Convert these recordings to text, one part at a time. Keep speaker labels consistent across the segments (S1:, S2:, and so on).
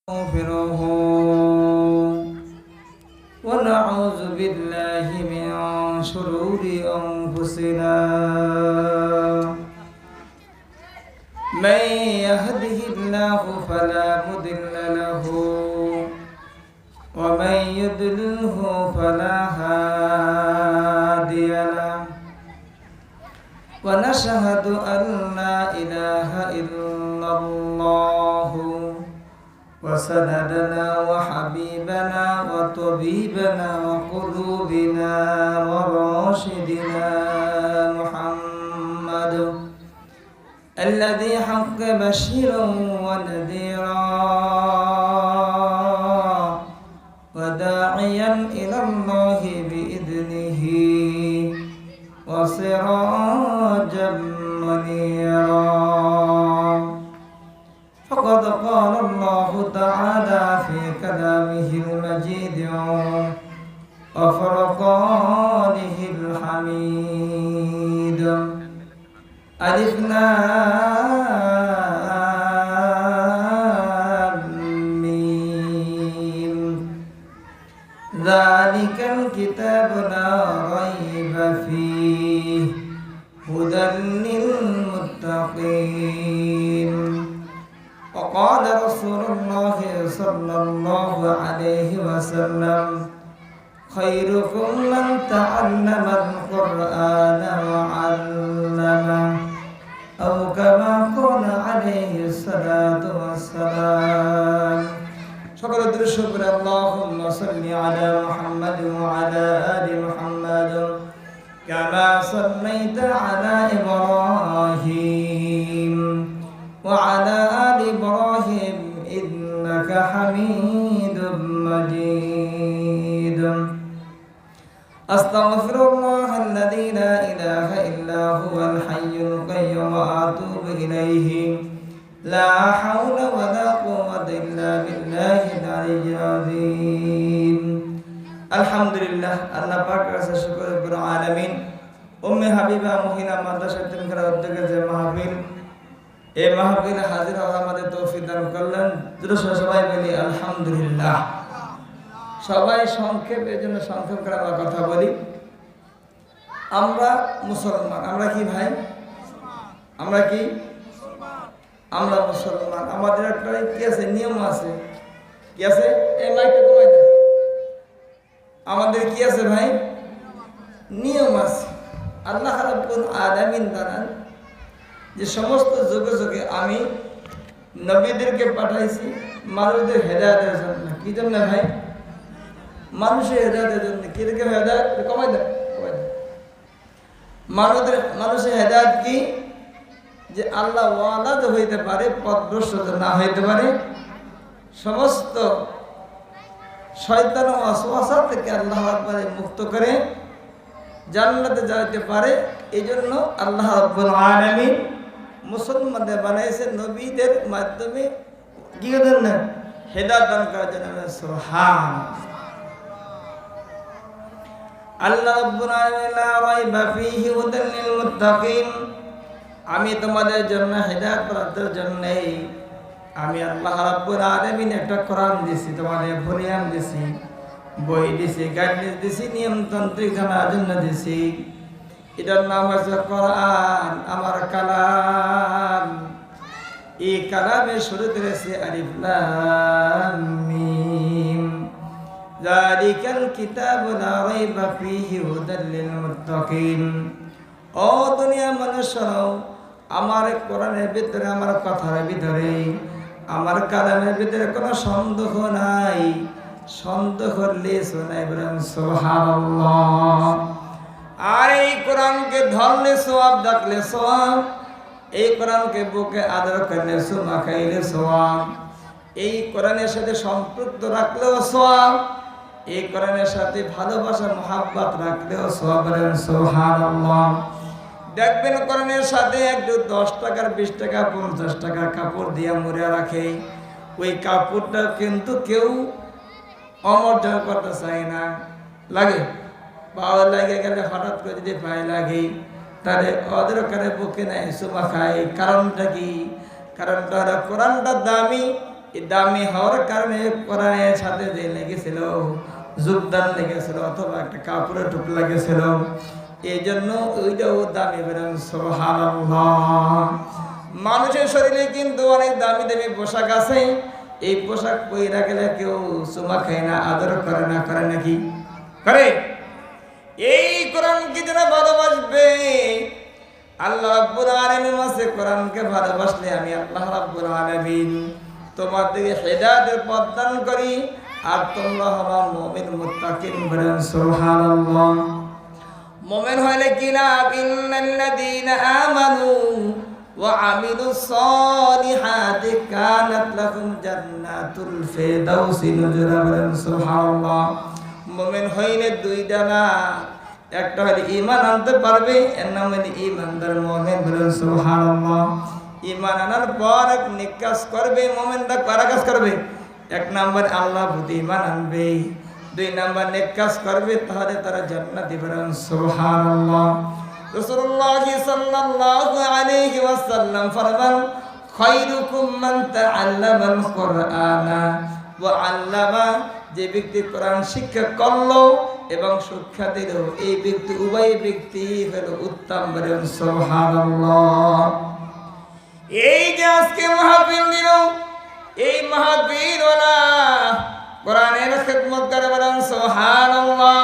S1: نستغفره ونعوذ بالله من شرور أنفسنا من يهده الله فلا مضل له ومن يضلله فلا هادي له ونشهد أن لا إله إلا الله وسندنا وحبيبنا وطبيبنا وقلوبنا وراشدنا محمد الذي حق بشيرا ونذيرا وداعيا إلى الله بإذنه وسراجا منيرا فقد قال الله تعالى في كلامه المجيد وفرقانه الحميد ألف لام ميم ذلك الكتاب لا ريب فيه هدى للمتقين وقال رسول الله صلى الله عليه وسلم خيركم من تعلم القرآن وعلمه أو كما قال عليه الصلاة والسلام شكر الشكر اللهم صل على محمد وعلى آل محمد كما صليت على إبراهيم وعلى آل إبراهيم إنك حميد مجيد أستغفر الله الذي لا إله إلا هو الحي القيوم وأتوب إليه لا حول ولا قوة إلا بالله العلي العظيم الحمد لله الله পাক আছে শুকর রব্বুল আলামিন উম্মে হাবিবা মহিলা মাদ্রাসা তিনখানা উদ্যোগে যে মাহফিল এই মাহফিলে হাজির হওয়ার আমাদের তৌফিক দান করলেন সবাই বলি আলহামদুলিল্লাহ। সবাই সংক্ষেপ এর জন্য সংক্ষেপ করে আমরা কথা বলি। আমরা মুসলমান, আমরা কি ভাই? আমরা কি? আমরা মুসলমান। আমাদের একটা কি আছে? নিয়ম আছে। কি আছে? এই মাইকটা কমাই দেন। আমাদের কি আছে ভাই? নিয়ম আছে। আল্লাহ রাব্বুল আলামিন জানান যে সমস্ত যুগে যুগে আমি নবীদেরকে পাঠাইছি মানুষদের হেদায়েতের জন্য। কি জন্য ভাই? মানুষের হেদায়েতের জন্য। কি রেখে হেদায়েত কমাই দেন, কমাই দেন। মানুষের হেদায়েত কি? যে আল্লাহ ওয়ালা যে হইতে পারে, পথভ্রষ্ট না হইতে পারে, সমস্ত শয়তান ও ওয়াসওয়াসা থেকে আল্লাহ রাব্বুল মুক্ত করে জান্নাতে যাইতে পারে। এই জন্য আল্লাহ রাব্বুল আলামিন মুসলমানদের বানাইছে নবীদের মাধ্যমে। কি করেন না? হেদায়েত দান করার জন্য। সুবহানাল্লাহ। আল্লাহ রাব্বুল আলামিন লা রাইবা ফীহি হুদাল লিল মুত্তাকিন। আমি তোমাদের জন্য হেদায়েত প্রাপ্তের জন্য আমি আল্লাহ রাব্বুল আলামিন একটা কোরআন দিছি, তোমাদের ভলিয়াম দিছি, বই দিছি, গাইডলাইন দিছি, নিয়মতান্ত্রিকার জন্য দিছি। এটার নাম হচ্ছে কোরআন, আমার কালাম। এই কালামের শুরুতে রয়েছে আলিফ লাম মিম যালিকাল কিতাবু লা রাইবা ফীহি হুদাল লিল মুত্তাকিন। ও দুনিয়ার মানুষরাও, আমার কোরআনের ভিতরে, আমার কথার ভিতরে, আমার কালামের ভিতরে কোনো সন্দেহ নাই। সন্দেহ করলে শোনাই বলেন সুবহানাল্লাহ। আর এই কোরআনকে ধরলে সওয়াব, ডাকলে সওয়াব। এই কোরআনকে বুকে আদর করলে, সুমা খাইলে সওয়াব। এই কোরআনের সাথে সম্পৃক্ত রাখলেও সওয়াব। এই কোরআনের সাথে ভালোবাসা মহাব্বত রাখলেও সওয়াব। বলেন সুবহানাল্লাহ। দেখবেন কোরআনের সাথে একটু 10 টাকার, 20 টাকা, 50 টাকার কাপড় দিয়ে মুড়ে রাখে। ওই কাপড়টা কিন্তু কেউ অমর্যাদা করতে চায় না। লাগে পাওয়া লাগে গেলে হঠাৎ করে যদি পায়ে লাগে তাহলে ওদের কারে বুকে নেয়, সুমা খায়। কারণটা কি? কারণটা হলো কোরআনটা দামি, এই দামি হওয়ার কারণে কোরআনের সাথে যে লেগেছিল, যোগদান লেগেছিল, অথবা একটা কাপড়ের টুক লেগেছিল, এই জন্য ওইটাও দামি। বলেন সুবহানাল্লাহ। মানুষের শরীরে কিন্তু অনেক দামি দামি পোশাক আছে, এই পোশাক পরে গেলে কেউ চুমা খায় না, আদর করে না, করে নাকি? করে। এই কোরআনকে যারা ভালোবাসবে, আল্লাহ রাব্বুল আলামিন আছে, কোরআনকে ভালোবাসলে আমি আল্লাহ রাব্বুল আলামিন তোমার দিকে হেদায়েতের পথ দান করি, আর তোমরা হবা মুমিন মুত্তাকিন। বলেন সুবহানাল্লাহ। মুমিন হইলে কি লাভ? ইন্নাল্লাযীনা আমানু ওয়া আমিলুস সালিহাতি কানাত লাহুম জান্নাতুল ফিরদাউসি নুজুরা। বলেন সুবহানাল্লাহ। মুমিন হইলে দুইটা না, একটা হলে ঈমান আনতে পারবে, এর নাম হলো ঈমানদার মুমিন। বলেন সুবহানাল্লাহ। ঈমান আনার পর এক নেক কাজ করবে, মুমিনরা কারা কাজ করবে? এক নাম্বার আল্লাহ প্রতি ঈমান আনবে, দুই নাম্বার নেক কাজ করবে, তাহলে তারা জান্নাতি। বলেন সুবহানাল্লাহ। রাসূলুল্লাহ সাল্লাল্লাহু আলাইহি ওয়াসাল্লাম ফরমান, খায়রুকুম মান তাআল্লামাল কুরআনা ওয়া আল্লামা। যে ব্যক্তি কোরআন শিক্ষা করলো এবং শিক্ষা দিল, এই ব্যক্তি, উভয় ব্যক্তি হলো উত্তম। বলেন সুবহানাল্লাহ। এই যে আজকে মাহফিল দিল, এই মাহফিল ওয়ালা কোরআনের খিদমত করে। বলেন সুবহানাল্লাহ।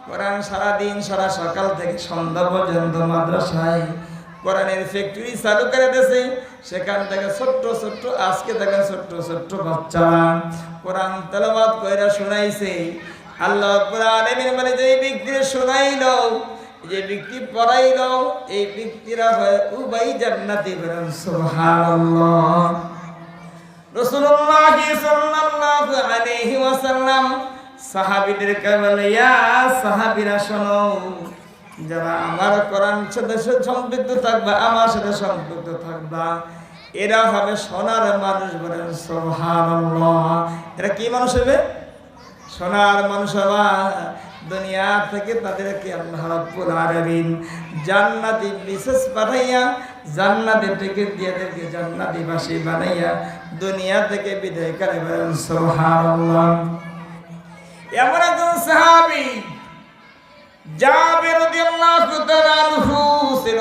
S1: কোরআন সারা দিন, সারা সকাল থেকে সন্ধ্যা পর্যন্ত মাদ্রাসায় কোরআনের ফ্যাক্টরি চালু করে দিয়েছে। সেখান থেকে ছোট্ট ছোট্ট, আজকে দেখেন ছোট্ট ছোট্ট বাচ্চারা কোরআন তেলাওয়াত কইরা শোনাইছে। আল্লাহ রাব্বুল আলামিন বলে, যে ব্যক্তি শোনাইলো, যে ব্যক্তি পড়াইলো, এই ব্যক্তিরা হয় উভয় জান্নাতি। বলেন সুবহানাল্লাহ। রাসূলুল্লাহ সাল্লাল্লাহু আলাইহি ওয়াসাল্লাম সাহাবীদেরকে বলে, ইয়া সাহাবীরা শোনো, যারা আমার কোরআন সাথে সম্পৃক্ত থাকবা, আমার সাথে সম্পৃক্ত থাকবা, এরা হবে সোনার মানুষ। বলেন সুবহানাল্লাহ। এরা কি মানুষ হবে? সোনার মানুষ হবা। দুনিয়া থেকে তাদেরকে আল্লাহ রাব্বুল আলামিন জান্নাতি বিশেষ পাঠাইয়া, জান্নাতের টিকিট দিয়ে তাদেরকে জান্নাতি বাসী বানাইয়া দুনিয়া থেকে বিদায় করে। বলেন সুবহানাল্লাহ। এমন একজন সাহাবী জাবির রাদিয়াল্লাহু তাআলা আনহু ছিল।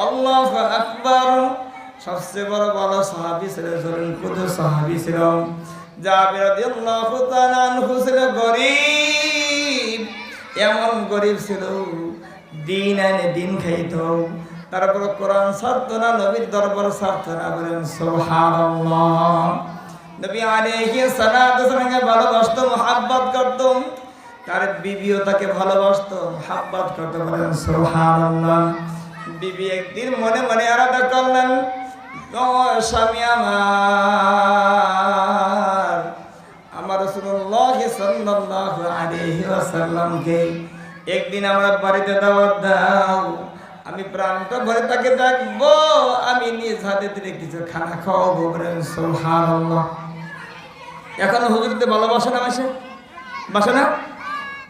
S1: আল্লাহু আকবার। সবচেয়ে বড় বড় সাহাবী ছিলেন, জলিল কুদুস সাহাবী ছিল। জাবির রাদিয়াল্লাহু তাআলা আনহু ছিল গরীব, এমন গরীব ছিল, দিন আনে দিন খাইত, তারপর কোরআন ছাড়তো না, নবীর দরবার ছাড়তো না। বলেন সুবহানাল্লাহ। নবী আলাইহিস সালাতু ওয়াসালামকে ভালোবাসতো, মুহাব্বত করত, তার বিবিও তাকে ভালোবাসতো, মুহাব্বত করতে। বলেন সুবহানাল্লাহ। বিবি একদিন মনে মনে আলাদা করলেন, ও স্বামী আমার রাসূলুল্লাহ সাল্লাল্লাহু আলাইহি ওয়াসাল্লামকে একদিন আমার বাড়িতে দাওয়াত দাও, আমি প্রাণটা ভরে তাকে দেখবো, আমি নিজ হাতে থেকে কিছু খানা খাওয়াবো। বলেন সুবহানাল্লাহ। এখন হুজুরতে ভালোবাসে না, বাসে না,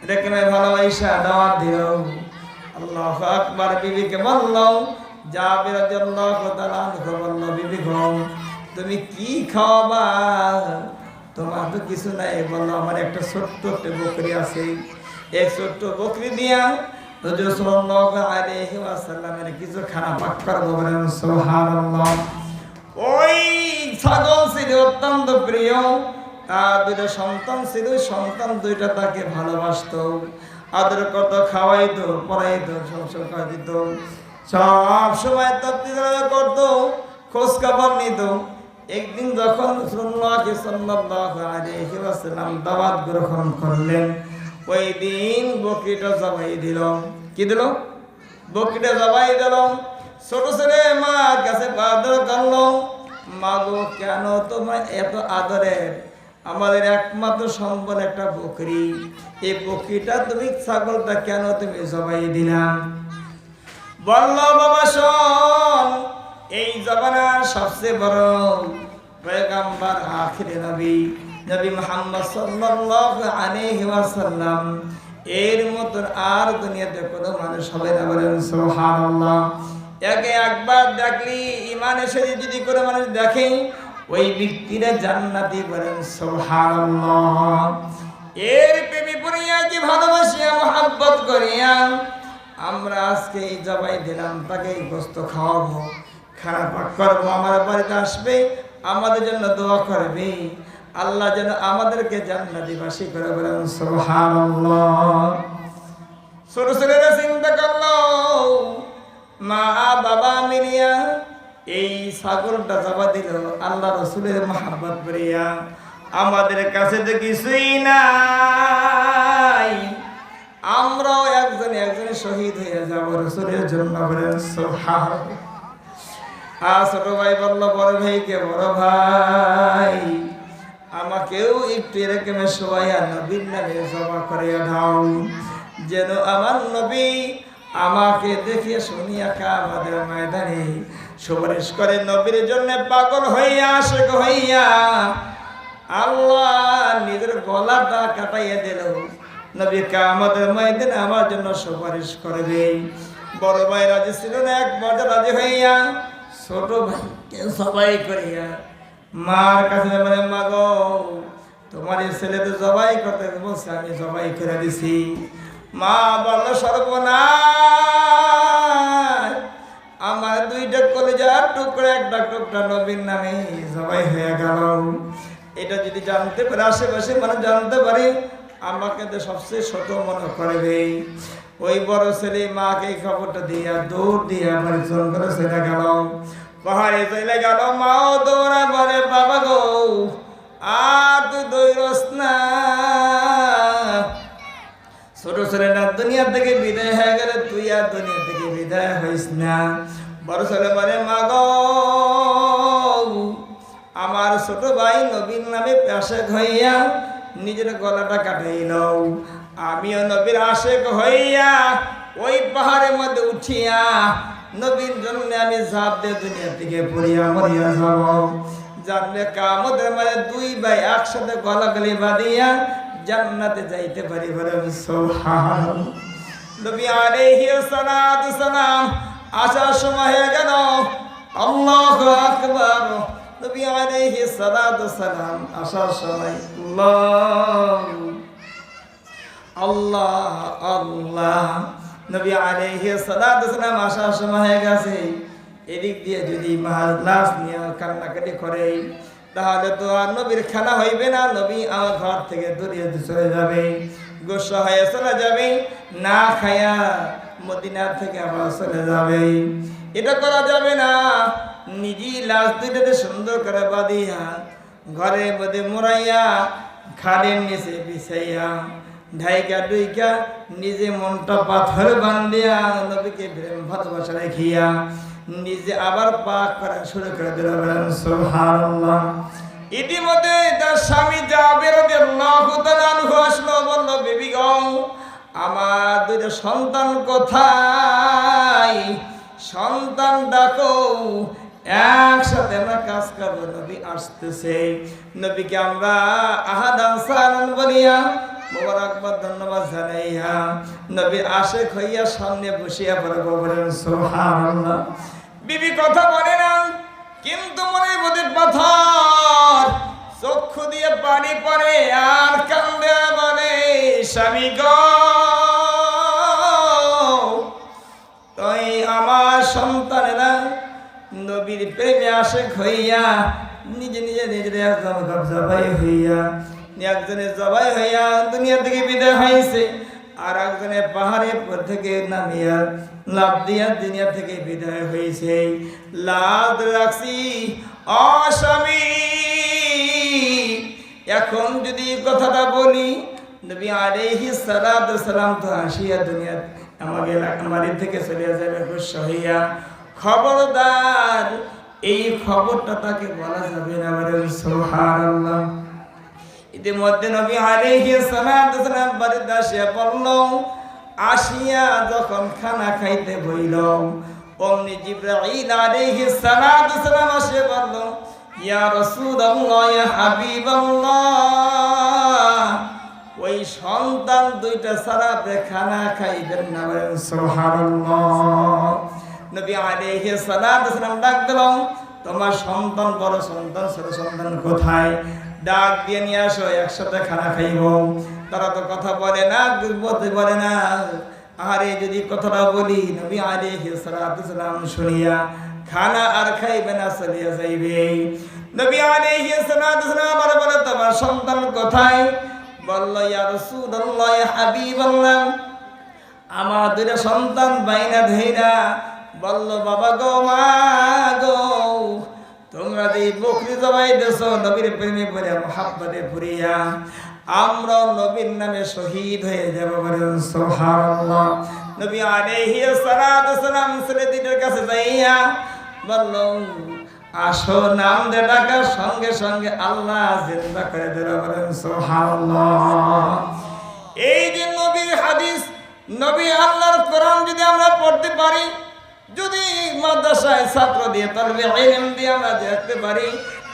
S1: এটাকে ভালোবাসা দাওয়াত দিল। আল্লাহু আকবার। বিবিকে বলল, জাবির রাদিয়াল্লাহু তাআলা আনহু বলল, বিবি গো, তুমি কি খাওয়াবা? তোমার তো কিছু নাই। বললো, আমার একটা ছোট্ট বকরি আছে, এই ছোট্ট বকরি দিয়া হুজুর সাল্লাল্লাহু আলাইহি ওয়াসাল্লামের কিছু খানা পাক করব। বলেন সুবহানাল্লাহ। ওই ছাগল ছিল অত্যন্ত প্রিয়, তার দুইটা সন্তান ছিল, সন্তান দুইটা তাকে ভালোবাসতো, আদর করতো, খাওয়াইতো, পড়াইতো, সব খাওয়াই দিত, সব সময় তত্ত্বাবধান করতো, খোঁজ খবর নিত। একদিন যখন রাসূলুল্লাহ সাল্লাল্লাহু আলাইহি ওয়াসাল্লাম দাওয়াত গ্রহণ করলেন, ওই দিন বকরিটা জবাই দিল। কি দিল? বকরিটা জবাই দিল। ছোট ছেলে মার কাছে আদর করলো, মা গো, কেন তোমার এত আদরের? আমাদের একমাত্র সম্বল একটা বকরি, এই বকরিটা তুমি, ছাগলটা কেন তুমি জবাই দিলাম? বলল, বাবা শোন, এই জামানার সবচেয়ে বড় পয়গম্বর, আখিরে নবী, নবী মুহাম্মদ সাল্লাল্লাহু আলাইহি ওয়াসাল্লাম, এর মতন আর দুনিয়াতে কোনো মানুষ হবে না। বলেন সুবহানাল্লাহ। একে একবার দেখলি, ইমান এসে যদি কোনো মানুষ দেখে, ওই ব্যক্তিরা জান্নাতি বলেন সুবহানাল্লাহ। এর প্রেমে পড়িয়া কি ভালোবাসিয়া মহব্বত করিয়া আমরা আজকে এই জবাই দিলাম, তাকে এই গোস্ত খাওয়াবো, খানা পাক করবো, আমার বাড়িতে আসবে, আমাদের জন্য দোয়া করবে, আল্লাহ যেন আমাদেরকে জান্নাতীবাসী করে বলেন সুবহানাল্লাহ। ছোট ছেলেরা চিন্তা করলো, মা বাবা মিলিয়া এই ছাগলটা জবা দিল আল্লাহ রসুলের মহব্বত করিয়া। আমাদের কাছে তো কিছুই নাই, আমরাও একজন শহীদ হয়ে যাব রসুলের জন্য বলেন সুবহানাল্লাহ। আর ছোট ভাই বলল বড় ভাইকে, বড় ভাই আমাকেও একটু এরকম সবাই নবীর নামে জমা করে দাও, যেন আমার নবী আমাকে দেখে শুনিয়া আমাদের ময়দানে সুপারিশ করে নবীর জন্য পাগল হইয়া আশিক হইয়া আল্লাহ নিজের গলাটা কাটাইয়া দিল, নবী আমাদের ময়দানে আমার জন্য সুপারিশ করবে। বড় ভাই রাজি ছিল না, এক মজা রাজি হইয়া ছোট ভাইকে সবাই করিয়া মার কাছে মানে, মা গো তোমার ছেলে তো জবাই করতে বলছে, আমি জবাই করে দিছি। মা বলল সর্বনাশ, আমার দুইটা কলিজার টুকরা একটা টুকরা নবীর নামে জবাই হয়ে গেল। এটা যদি জানতে পারে, আশেপাশে মানে জানতে পারে, আমাকে তো সবচেয়ে ছোট মনে করবে। ওই বড় ছেলে মাকে এই খবরটা দিয়া দৌড় দিয়া আমার ফোন করে চলে গেল, পাহাড়ে চলে গেল। মাও দৌড়া বলে, বাবা গো আর তুই দৌড়স না, ছোট ছেলেটা দুনিয়া থেকে বিদায় হয়ে গেলে তুই আর দুনিয়া থেকে বিদায় হইস না। বড় ছেলে বলে, মা গো আমার ছোট ভাই নবীর নামে আশেক হইয়া নিজের গলাটা কাটাইল, আমিও নবীর আশেক হইয়া ওই পাহাড়ের মধ্যে উঠিয়া নবীর জন্য আমি ঝাঁপ দিয়ে দুনিয়া থেকে পড়িয়া মরিয়া যাব। জানলে কামতের মানে দুই ভাই একসাথে গলাগলি বাঁধিয়া জান্নাতে যাইতে পারি বলেন সুবহানাল্লাহ। নবী আলাইহিস সালাতু সালাম আসার সময় হয়ে গেল, আল্লাহু আকবার। নবী আলাইহিস সালাতু সালাম আসার সময় আল্লাহ আল্লাহ আল্লাহ, নবী আলাইহিস সালাতু সালাম আসার সময় হয়ে গেছে। এদিক দিয়ে যদি লাশ নিয়ে কান্নাকাটি করে তাহলে তো আর নবীর খেলা হইবে না, নবী আমার ঘর থেকে দূরে চলে যাবে, গোসা হয়ে চলে যাবে, না খায়া মদিনার থেকে আবার চলে যাবে। এটা করা যাবে না। নিজেই লাশ দুইটাতে সুন্দর করে বাঁধিয়া ঘরের মধ্যে মোড়াইয়া খাড়ের নিচে বিছাইয়া ঢাইকা ডুইকা নিজে মনটা পাথর বান্ধিয়া নবীকে প্রেম ভালোবাসা রেখিয়া নিজে আবার পাক করা শুরু করে দিল বলেন সুবহানাল্লাহ। ইতিমধ্যে তার স্বামী জাবের রাদিয়াল্লাহু তাআলা আনহু আসলো, বলল, বিবি গো আমার দুইটা সন্তান কোথায়, সন্তান ডাকো, একসাথে আমরা কাজ করবো। নবী আসতেছে, নবীকে আমরা আহাদান সালান বলিয়া মোবারকবাদ ধন্যবাদ জানাইয়া নবীর আশেক হইয়া সামনে বসিয়া পড়বো বলেন সুবহানাল্লাহ। বিবি কথা বলে না, কিন্তু মনের মধ্যে পাথর, চক্ষু দিয়ে পানি পড়ে আর কান্দে বলে, স্বামী গো তুই আমার সন্তানেরা নবীর প্রেমে আশেক হইয়া নিজে নিজে নিজের জবাই হইয়া একজনের জবাই হইয়া দুনিয়া থেকে বিদায় হয়েছে, আর একজনের পাহাড়ের পর থেকে নামিয়া লাভ দিয়া দুনিয়া থেকে বিদায় হয়েছে। লাভ রাখছি অস্বামী। এখন যদি কথাটা বলি, নবী আলাইহিস সালাতু সালাম তো আসিয়া দুনিয়া আমাকে এলাকার থেকে চলে যাবে গুসা হইয়া। খবরদার এই খবরটা তাকে বলা যাবে না বলেন সুবহানাল্লাহ। ইতিমধ্যে নবী আলাইহিস সালাতু সালাম বাড়িতে আসিয়া পড়ল, আসিয়া যখন খানা খাইতে বইল, অমনি জিবরাইল আলাইহিস সালাতু সালাম আসিয়া বলল, ইয়া রাসূলুল্লাহ, ইয়া হাবিবাল্লাহ, ওই সন্তান দুইটা ছাড়া খানা খাইবেন না বলেন সুবহানাল্লাহ। নবী আলাইহিস সালাতু সালাম ডাক দিল, তোমার সন্তান বড় সন্তান ছোট সন্তান কোথায়, ডাক দিয়ে নিয়ে আসো, একসাথে খানা খাইব। তারা তো কথা বলে না, বলতে বলে না। আরে যদি কথাটা বলি, নবী আলাইহিস সালাতু সালাম শুনিয়া খানা আর খাইবে না, চলিয়া যাইবে। নবী আলাইহিস সালাতু সালাম আবার বলে, তোমার সন্তান কোথায়? বলল, ইয়া রাসূলুল্লাহ, ইয়া হাবিবাল্লাহ, আমার দুইটা সন্তান বাইনা ধইরা বলল, বাবা গো, মা গো, তোমরা যে বকরি জবাই দেছো নবীর প্রেমে পড়ে, মুহাব্বতে পড়িয়া আমরা নবীর নামে শহীদ হয়ে যাব, বলেন সুবহানাল্লাহ। নবী আলাইহিস সালাতু সালাম ছেলেদের কাছে যাইয়া বলল, আসো, নাম দে ডাকার সঙ্গে সঙ্গে আল্লাহ জিন্দা করে দিল, বলেন সুবহানাল্লাহ। এই যে নবীর হাদিস, নবী আল্লাহর কোরআন যদি আমরা পড়তে পারি, যদি মাদ্রাসায় ছাত্র দিয়ে তলবে ইলম দিয়ে আমরা দেখতে পারি,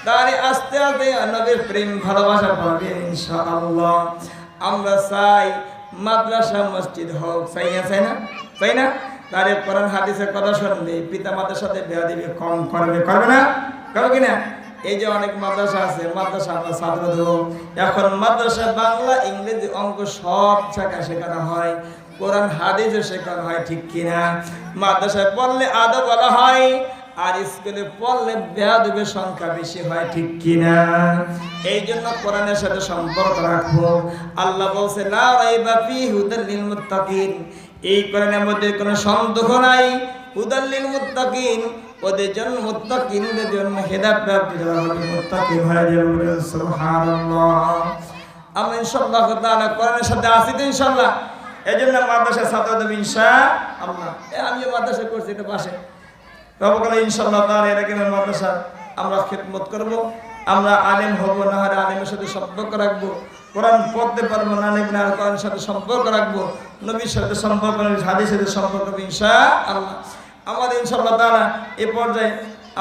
S1: তাহলে আস্তে আস্তে নবীর প্রেম ভালোবাসা পাবে ইনশাআল্লাহ। আমরা চাই মাদ্রাসা মসজিদ হোক, চাই না? চাই না? তাহলে কোরআন হাদিসের কথা শুনবে, পিতা মাতার সাথে বেয়াদবি কম করবে, করবে না? করবে কিনা? এই যে অনেক মাদ্রাসা আছে, মাদ্রাসা আমরা ছাত্র দেবো। এখন মাদ্রাসা বাংলা, ইংরেজি, অঙ্ক সব জায়গায় শেখানো হয়, কোরআন হাদিসও শেখানো হয়, ঠিক কিনা? মাদ্রাসায় পড়লে আদব বলা হয়, আর স্কুলে পড়লে বেয়াদবের সংখ্যা বেশি হয়, ঠিক কিনা? এই জন্য কোরআনের সাথে সম্পর্ক রাখবো। আল্লাহ বলছে, লা রাইবা ফীহি হুদাল লিল মুত্তাকিন, এই কোরআনের মধ্যে কোনো সন্দেহ নাই, হুদাল লিল মুত্তাকিন, ওদের জন্য, মুত্তাকিনদের জন্য হেদায়েত প্রাপ্ত যারা হবে, মুত্তাকিন হয়ে যাবে, সুবহানাল্লাহ। আমরা ইনশাআল্লাহ তাআলা কোরআনের সাথে আছি তো ইনশাআল্লাহ। এই জন্য মাদ্রাসার ছাত্র দেব ইনশাআল্লাহ। আমিও মাদ্রাসা করছি, এটা পাশে রবকালে ইনশাআল্লাহ তাআলা এরকম মাদ্রাসা আমরা খিদমত করব। আমরা আলেম হব, না হলে আলেমের সাথে সম্পর্ক রাখবো, কোরআন পড়তে পারবো না, না কোরআনের সাথে সম্পর্ক রাখবো, নবীর সাথে সম্পর্ক, হাদিসের সাথে সম্পর্ক, ইনশাআল্লাহ। আমাদের ইনশাআল্লাহ তাআলা এই পর্যায়ে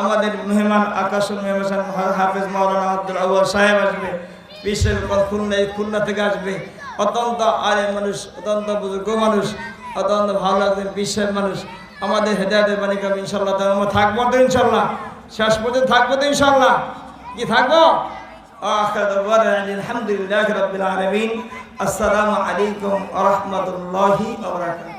S1: আমাদের মেহমান, আকাশুল মেহমান হাফেজ মাওলানা আব্দুল আউয়াল সাহেব আসবে, বিশ্বের খুলনা থেকে আসবে। অত্যন্ত আলেম মানুষ, অত্যন্ত বুজুর্গ মানুষ, অত্যন্ত ভালো লাগবেন বিশ্বের মানুষ। আমাদের হেদায়েতের বাণী কাম ইনশাআল্লাহ আমরা থাকবো তো ইনশাআল্লাহ, শেষ পর্যন্ত থাকবো তো ইনশাআল্লাহ। কি থাকবো? আলহামদুলিল্লাহি রাব্বিল আলামিন। আসসালামু আলাইকুম ওয়া রাহমাতুল্লাহি ওয়া বারাকাতুহু।